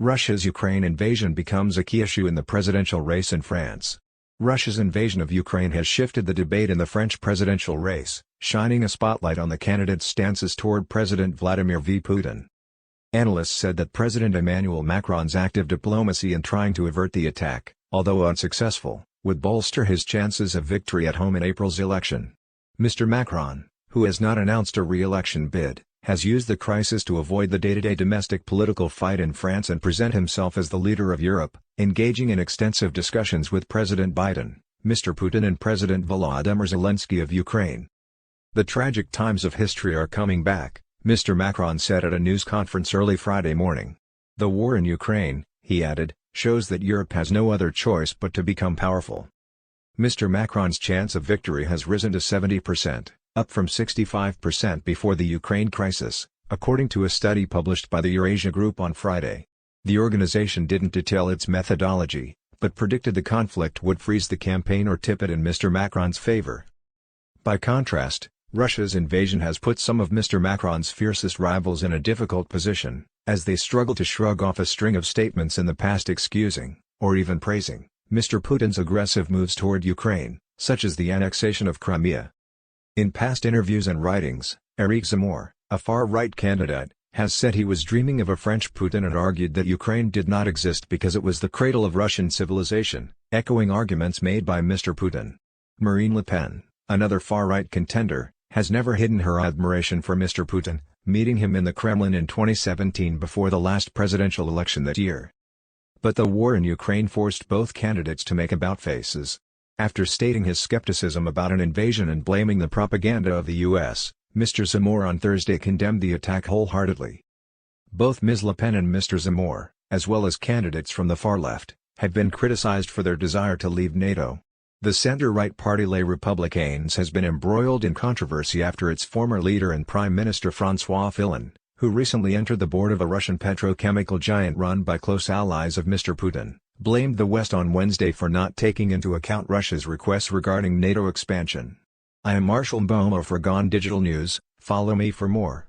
Russia's Ukraine invasion becomes a key issue in the presidential race in France. Russia's invasion of Ukraine has shifted the debate in the French presidential race, shining a spotlight on the candidate's stances toward President Vladimir V. Putin. Analysts said that President Emmanuel Macron's active diplomacy in trying to avert the attack, although unsuccessful, would bolster his chances of victory at home in April's election. Mr. Macron, who has not announced a re-election bid, has used the crisis to avoid the day-to-day domestic political fight in France and present himself as the leader of Europe, engaging in extensive discussions with President Biden, Mr. Putin and President Volodymyr Zelensky of Ukraine. The tragic times of history are coming back, Mr. Macron said at a news conference early Friday morning. The war in Ukraine, he added, shows that Europe has no other choice but to become powerful. Mr. Macron's chance of victory has risen to 70%. Up from 65% before the Ukraine crisis, according to a study published by the Eurasia Group on Friday. The organization didn't detail its methodology, but predicted the conflict would freeze the campaign or tip it in Mr. Macron's favor. By contrast, Russia's invasion has put some of Mr. Macron's fiercest rivals in a difficult position, as they struggle to shrug off a string of statements in the past excusing, or even praising, Mr. Putin's aggressive moves toward Ukraine, such as the annexation of Crimea. In past interviews and writings, Éric Zemmour, a far-right candidate, has said he was dreaming of a French Putin and argued that Ukraine did not exist because it was the cradle of Russian civilization, echoing arguments made by Mr. Putin. Marine Le Pen, another far-right contender, has never hidden her admiration for Mr. Putin, meeting him in the Kremlin in 2017 before the last presidential election that year. But the war in Ukraine forced both candidates to make about-faces. After stating his skepticism about an invasion and blaming the propaganda of the U.S., Mr. Zemmour on Thursday condemned the attack wholeheartedly. Both Ms. Le Pen and Mr. Zemmour, as well as candidates from the far left, have been criticized for their desire to leave NATO. The center-right party Les Républicains has been embroiled in controversy after its former leader and Prime Minister François Fillon, who recently entered the board of a Russian petrochemical giant run by close allies of Mr. Putin, blamed the West on Wednesday for not taking into account Russia's requests regarding NATO expansion. I am Marshall Bohmer for Gone Digital News. Follow me for more.